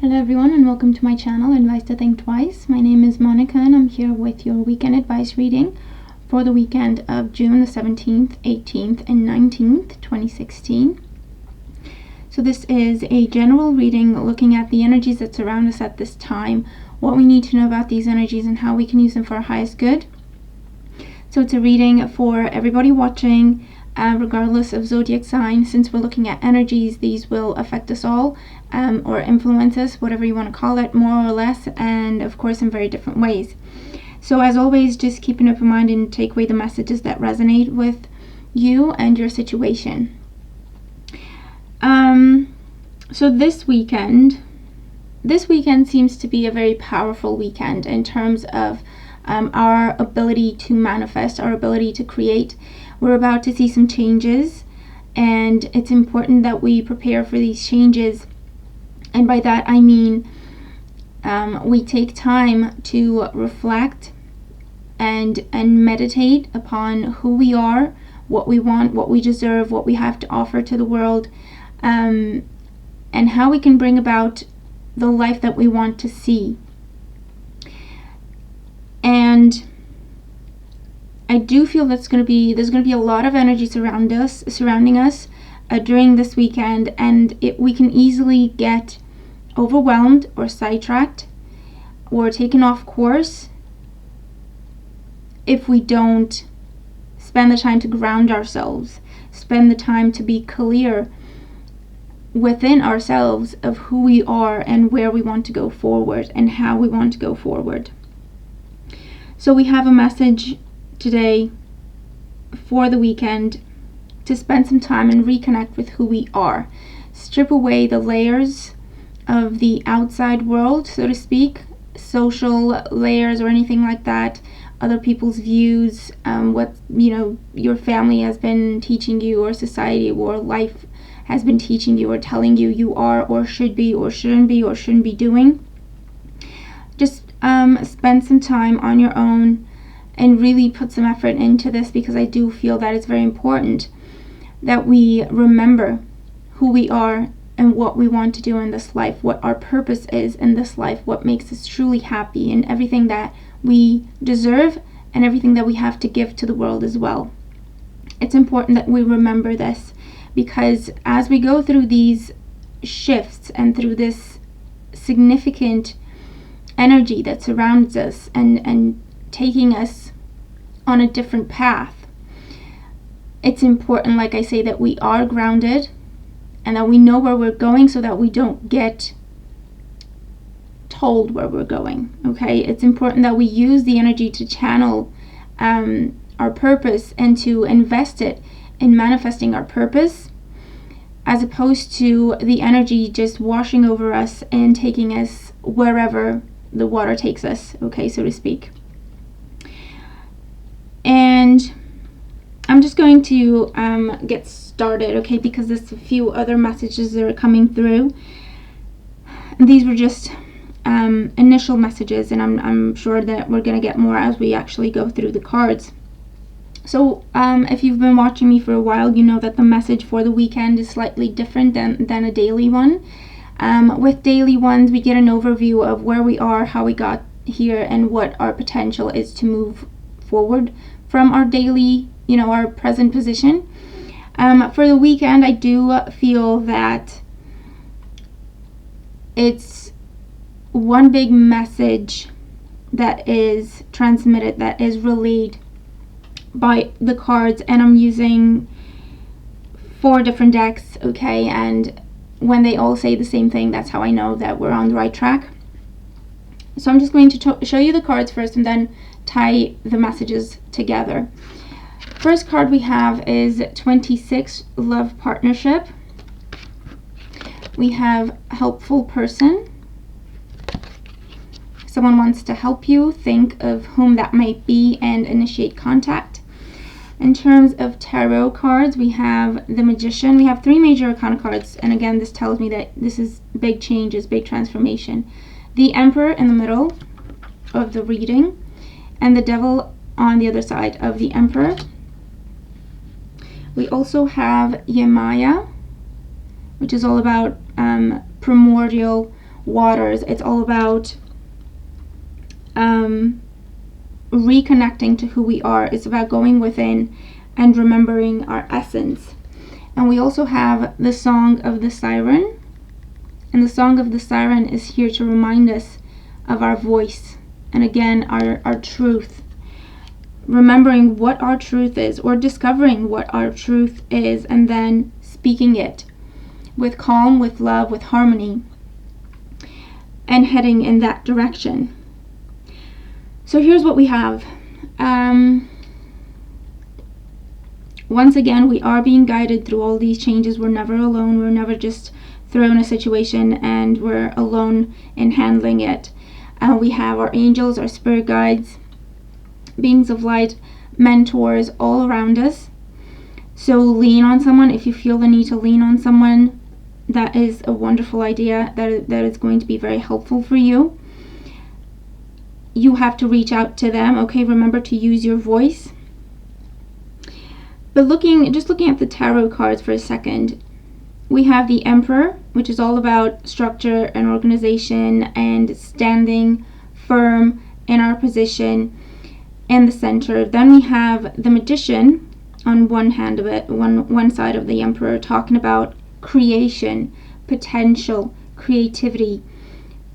Hello everyone and welcome to my channel Advice to Think Twice. My name is Monica and I'm here with your weekend advice reading for the weekend of June the 17th, 18th and 19th, 2016. So this is a general reading looking at the energies that surround us at this time, what we need to know about these energies and how we can use them for our highest good. So it's a reading for everybody watching, regardless of zodiac sign. Since we're looking at energies, these will affect us all, or influence us, whatever you want to call it, more or less, and of course in very different ways. So as always, just keep an open mind and take away the messages that resonate with you and your situation. So this weekend seems to be a very powerful weekend in terms of our ability to manifest, our ability to create. We're about to see some changes, and it's important that we prepare for these changes. And by that I mean we take time to reflect and meditate upon who we are, what we want, what we deserve, what we have to offer to the world, and how we can bring about the life that we want to see. And I do feel there's going to be a lot of energy surrounding us during this weekend, and we can easily get overwhelmed or sidetracked or taken off course if we don't spend the time to ground ourselves, spend the time to be clear within ourselves of who we are and where we want to go forward and how we want to go forward. So we have a message today for the weekend to spend some time and reconnect with who we are. Strip away the layers of the outside world, so to speak, social layers or anything like that, other people's views, what your family has been teaching you, or society or life has been teaching you or telling you you are or should be or shouldn't be doing. Just spend some time on your own and really put some effort into this, because I do feel that it's very important that we remember who we are and what we want to do in this life, what our purpose is in this life, what makes us truly happy, and everything that we deserve and everything that we have to give to the world as well. It's important that we remember this, because as we go through these shifts and through this significant energy that surrounds us and taking us on a different path, it's important, like I say, that we are grounded and that we know where we're going, so that we don't get told where we're going. Okay, it's important that we use the energy to channel our purpose and to invest it in manifesting our purpose, as opposed to the energy just washing over us and taking us wherever the water takes us, okay, so to speak. And I'm just going to get started, okay, because there's a few other messages that are coming through. And these were just initial messages, and I'm sure that we're going to get more as we actually go through the cards. So if you've been watching me for a while, you know that the message for the weekend is slightly different than a daily one. With daily ones, we get an overview of where we are, how we got here, and what our potential is to move forward from our daily, our present position. For the weekend, I do feel that it's one big message that is transmitted, that is relayed by the cards, and I'm using 4 different decks, okay, and when they all say the same thing, that's how I know that we're on the right track. So I'm just going to show you the cards first and then tie the messages together. First card we have is 26, Love Partnership. We have Helpful Person. Someone wants to help you. Think of whom that might be and initiate contact. In terms of tarot cards, we have the Magician. We have 3 major arcana cards, and again, this tells me that this is big changes, big transformation. The Emperor in the middle of the reading, and the Devil on the other side of the Emperor. We also have Yemaya, which is all about primordial waters. It's all about reconnecting to who we are. It's about going within and remembering our essence. And we also have the Song of the Siren. And the Song of the Siren is here to remind us of our voice. And again, our truth. Remembering what our truth is, or discovering what our truth is, and then speaking it with calm, with love, with harmony, and heading in that direction. So here's what we have. Once again, we are being guided through all these changes. We're never alone. We're never just thrown in a situation and we're alone in handling it. We have our angels, our spirit guides, beings of light, mentors all around us. So lean on someone if you feel the need to lean on someone. That is a wonderful idea. That is going to be very helpful for you. You have to reach out to them. Okay, remember to use your voice. But just looking at the tarot cards for a second, we have the Emperor, which is all about structure and organization and standing firm in our position in the center. Then we have the Magician on one hand of it, one side of the Emperor, talking about creation, potential, creativity,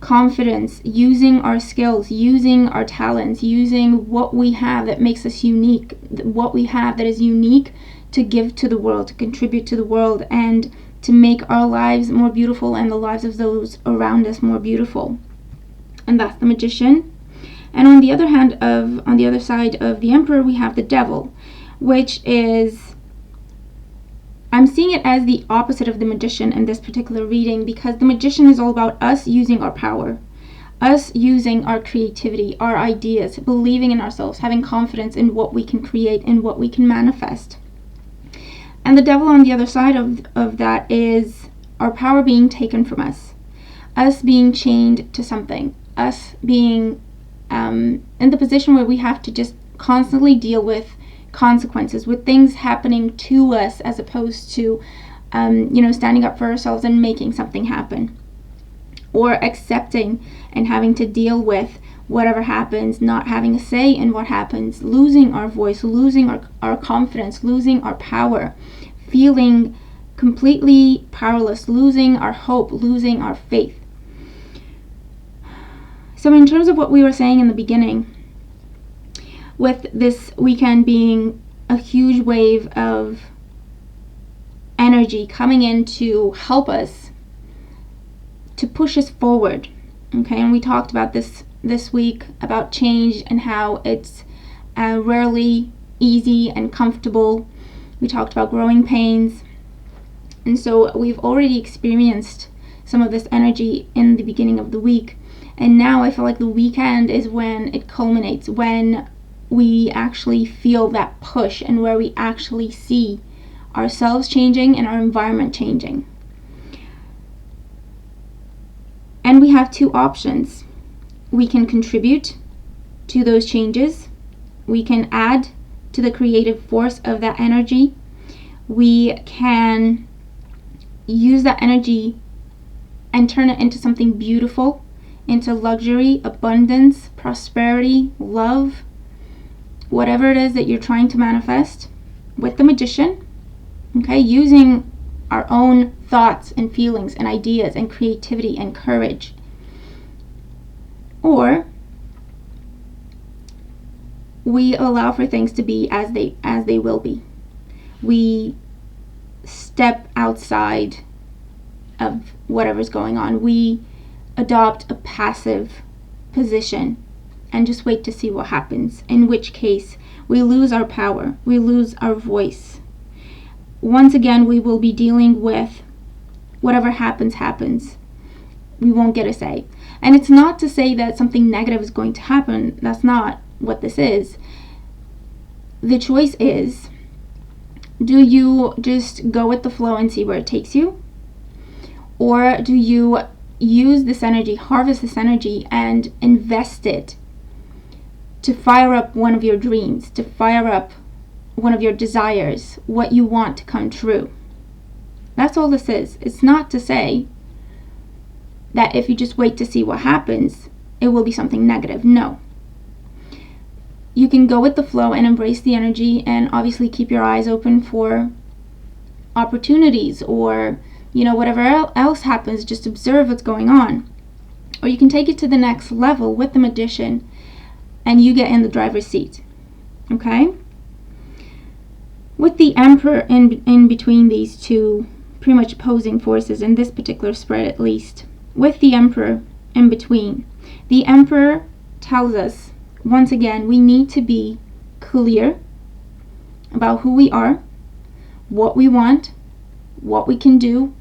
confidence, using our skills, using our talents, using what we have that makes us unique, what we have that is unique to give to the world, to contribute to the world, and to make our lives more beautiful and the lives of those around us more beautiful. And that's the Magician. And on the other side of the Emperor, we have the Devil, which is, I'm seeing it as the opposite of the Magician in this particular reading, because the Magician is all about us using our power, us using our creativity, our ideas, believing in ourselves, having confidence in what we can create and what we can manifest. And the Devil on the other side of that is our power being taken from us being chained to something, us being in the position where we have to just constantly deal with consequences, with things happening to us, as opposed to standing up for ourselves and making something happen, or accepting and having to deal with whatever happens, not having a say in what happens, losing our voice, losing our confidence, losing our power, feeling completely powerless, losing our hope, losing our faith. So in terms of what we were saying in the beginning, with this weekend being a huge wave of energy coming in to help us, to push us forward, okay? And we talked about this week, about change and how it's rarely easy and comfortable. We talked about growing pains. And so we've already experienced some of this energy in the beginning of the week. And now I feel like the weekend is when it culminates, when we actually feel that push and where we actually see ourselves changing and our environment changing. And we have two options. We can contribute to those changes. We can add to the creative force of that energy. We can use that energy and turn it into something beautiful, into luxury, abundance, prosperity, love, whatever it is that you're trying to manifest with the Magician, okay, using our own thoughts and feelings and ideas and creativity and courage. Or we allow for things to be as they will be. We step outside of whatever's going on. We adopt a passive position and just wait to see what happens, in which case we lose our power, we lose our voice. Once again, we will be dealing with whatever happens. We won't get a say. And it's not to say that something negative is going to happen. That's not what this is. The choice is, do you just go with the flow and see where it takes you? Or do you use this energy, harvest this energy, and invest it to fire up one of your dreams, to fire up one of your desires, what you want to come true? That's all this is. It's not to say that if you just wait to see what happens, it will be something negative. No. You can go with the flow and embrace the energy, and obviously keep your eyes open for opportunities, or whatever else happens. Just observe what's going on. Or you can take it to the next level with the magician, and you get in the driver's seat. Okay? With the Emperor in between these two pretty much opposing forces, in this particular spread at least, with the Emperor in between, the Emperor tells us, once again, we need to be clear about who we are, what we want, what we can do,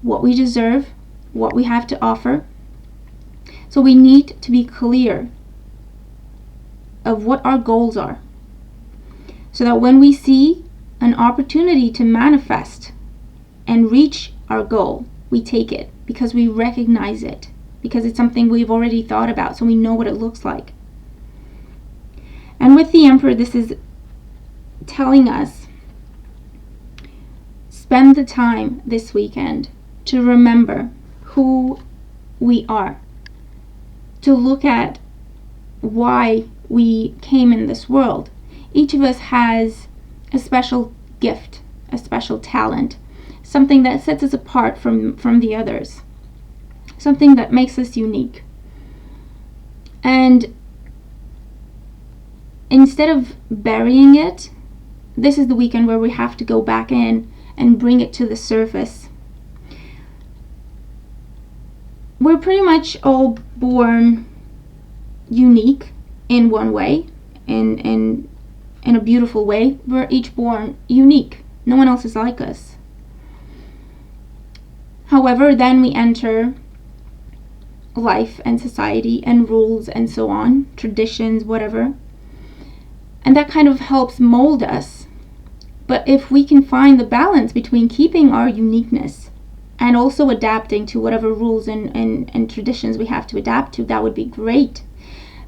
what we deserve, what we have to offer. So we need to be clear of what our goals are, so that when we see an opportunity to manifest and reach our goal, we take it, because we recognize it, because it's something we've already thought about, so we know what it looks like. And with the Emperor, this is telling us, spend the time this weekend to remember who we are, to look at why we came in this world. Each of us has a special gift, a special talent, something that sets us apart from the others, something that makes us unique. And instead of burying it, this is the weekend where we have to go back in and bring it to the surface. We're pretty much all born unique in one way, in a beautiful way. We're each born unique. No one else is like us. However, then we enter life and society and rules and so on, traditions, whatever. And that kind of helps mold us. But if we can find the balance between keeping our uniqueness and also adapting to whatever rules and traditions we have to adapt to, that would be great.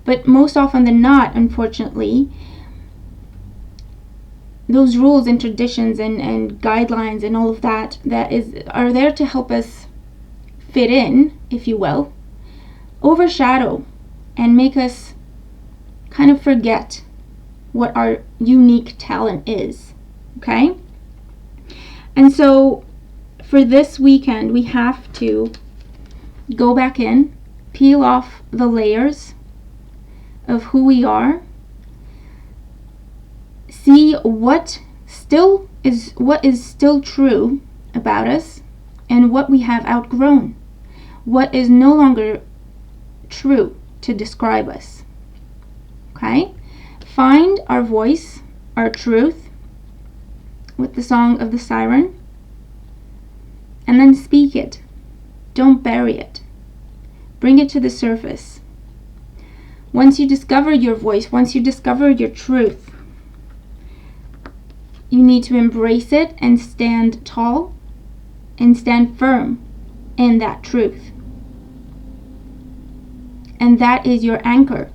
But most often than not, unfortunately, those rules and traditions and guidelines and all of that are there to help us fit in, if you will, overshadow and make us kind of forget what our unique talent is. Okay? And so for this weekend, we have to go back in, peel off the layers of who we are, see what is still true about us, and what we have outgrown, what is no longer true to describe us. Okay? Find our voice, our truth, with the Song of the Siren, and then speak it. Don't bury it. Bring it to the surface. Once you discover your voice, once you discover your truth, you need to embrace it and stand tall and stand firm in that truth. And that is your anchor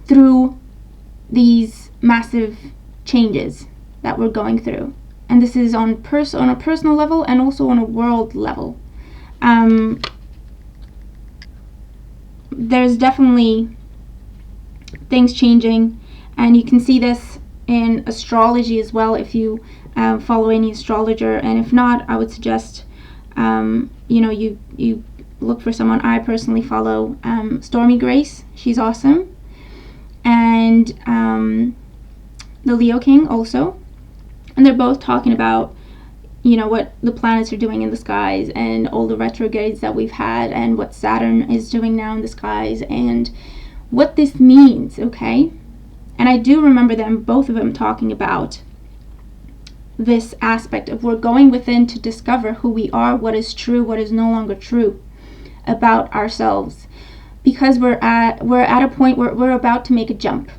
through these massive changes that we're going through. And this is on a personal level and also on a world level. There's definitely things changing, and you can see this in astrology as well if you follow any astrologer. And if not, I would suggest you look for someone. I personally follow Stormy Grace. She's awesome. And the Leo King also. And they're both talking about what the planets are doing in the skies, and all the retrogrades that we've had, and what Saturn is doing now in the skies, and what this means. Okay? And I do remember both of them talking about this aspect of we're going within to discover who we are, what is true, what is no longer true about ourselves, because we're at a point where we're about to make a jump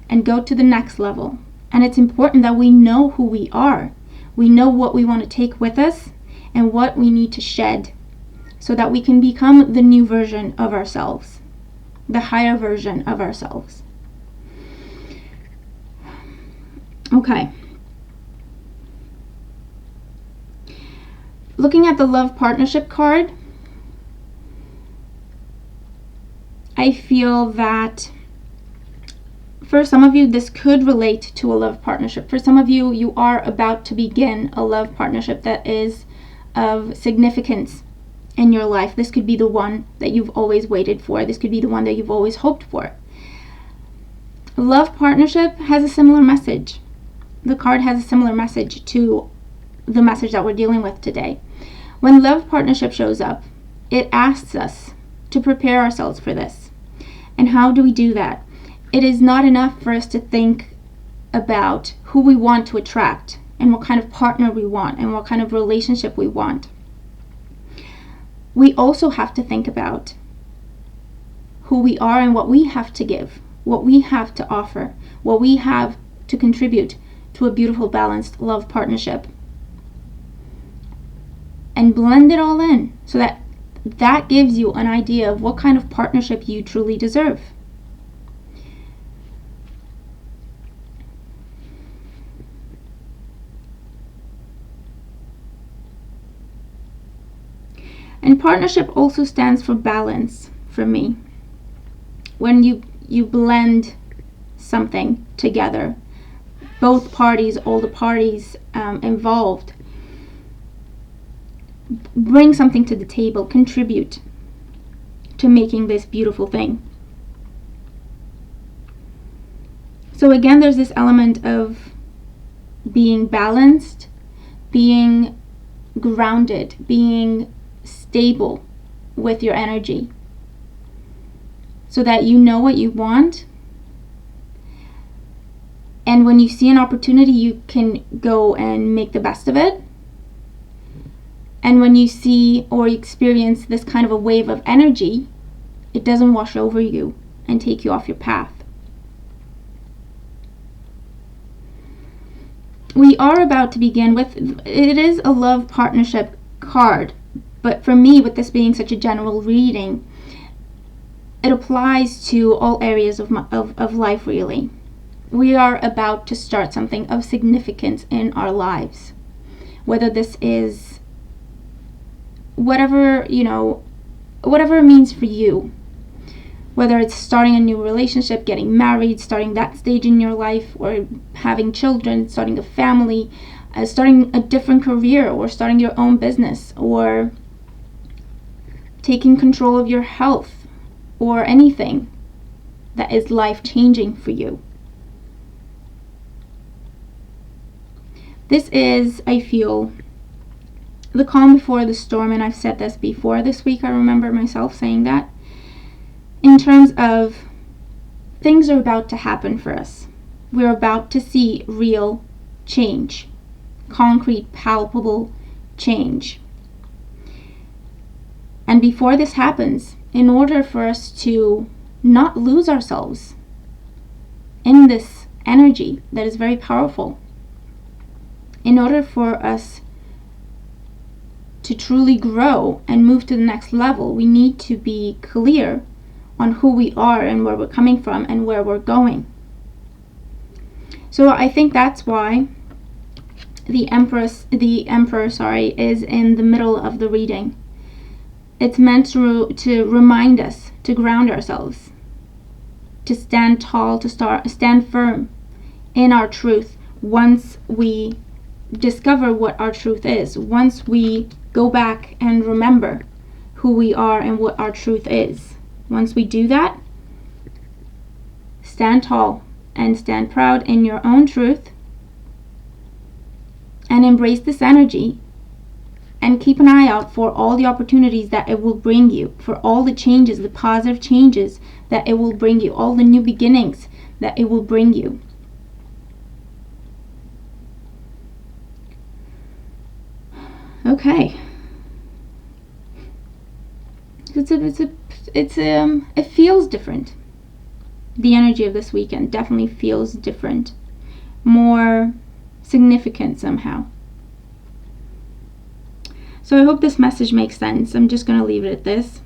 and go to the next level. And it's important that we know who we are. We know what we want to take with us and what we need to shed, so that we can become the new version of ourselves, the higher version of ourselves. Okay. Looking at the love partnership card, I feel that for some of you, this could relate to a love partnership. For some of you, you are about to begin a love partnership that is of significance in your life. This could be the one that you've always waited for. This could be the one that you've always hoped for. Love partnership has a similar message. The card has a similar message to the message that we're dealing with today. When love partnership shows up, it asks us to prepare ourselves for this. And how do we do that? It is not enough for us to think about who we want to attract and what kind of partner we want and what kind of relationship we want. We also have to think about who we are and what we have to give, what we have to offer, what we have to contribute to a beautiful, balanced love partnership. And blend it all in so that gives you an idea of what kind of partnership you truly deserve. And partnership also stands for balance for me. When you blend something together, both parties, all the parties involved, bring something to the table, contribute to making this beautiful thing. So again, there's this element of being balanced, being grounded, being stable with your energy so that you know what you want, and when you see an opportunity you can go and make the best of it. And when you see or experience this kind of a wave of energy, it doesn't wash over you and take you off your path. We are about to begin with, it is a love partnership card, but for me, with this being such a general reading, it applies to all areas of life, really. We are about to start something of significance in our lives. Whether this is whatever it means for you. Whether it's starting a new relationship, getting married, starting that stage in your life, or having children, starting a family, starting a different career, or starting your own business, or taking control of your health, or anything that is life-changing for you. This is, I feel, the calm before the storm, and I've said this before this week. I remember myself saying that. In terms of things are about to happen for us. We're about to see real change. Concrete, palpable change. And before this happens, in order for us to not lose ourselves in this energy that is very powerful, in order for us to truly grow and move to the next level, we need to be clear on who we are and where we're coming from and where we're going. So I think that's why the Emperor, is in the middle of the reading. It's meant to remind us, to ground ourselves, to stand tall, to stand firm in our truth. Once we discover what our truth is, once we go back and remember who we are and what our truth is, once we do that, stand tall and stand proud in your own truth and embrace this energy and keep an eye out for all the opportunities that it will bring you, for all the changes, the positive changes that it will bring you, all the new beginnings that it will bring you. Okay. It feels different. The energy of this weekend definitely feels different, more significant somehow. So I hope this message makes sense. I'm just going to leave it at this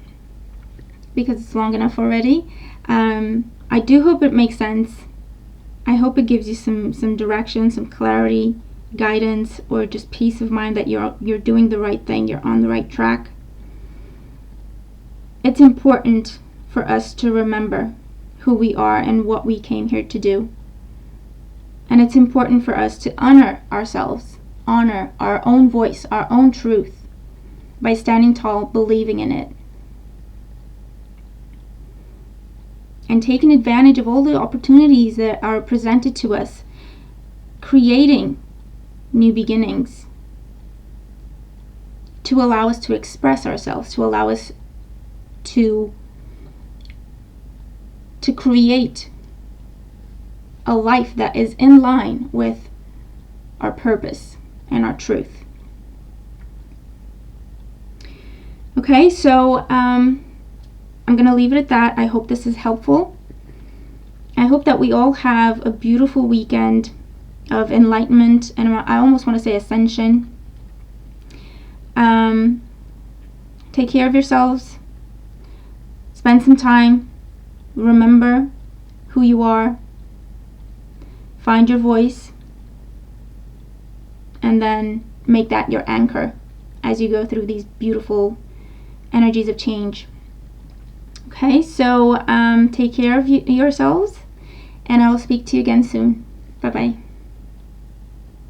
because it's long enough already. I do hope it makes sense. I hope it gives you some direction, some clarity, guidance, or just peace of mind that you're doing the right thing, you're on the right track. It's important for us to remember who we are and what we came here to do. And it's important for us to honor ourselves, honor our own voice, our own truth, by standing tall, believing in it, and taking advantage of all the opportunities that are presented to us, creating new beginnings to allow us to express ourselves, to allow us to create a life that is in line with our purpose and our truth. Okay, so I'm going to leave it at that. I hope this is helpful. I hope that we all have a beautiful weekend of enlightenment, and I almost want to say ascension. Take care of yourselves. Spend some time. Remember who you are. Find your voice. And then make that your anchor as you go through these beautiful energies of change. Okay, so take care of yourselves, and I will speak to you again soon. Bye-bye.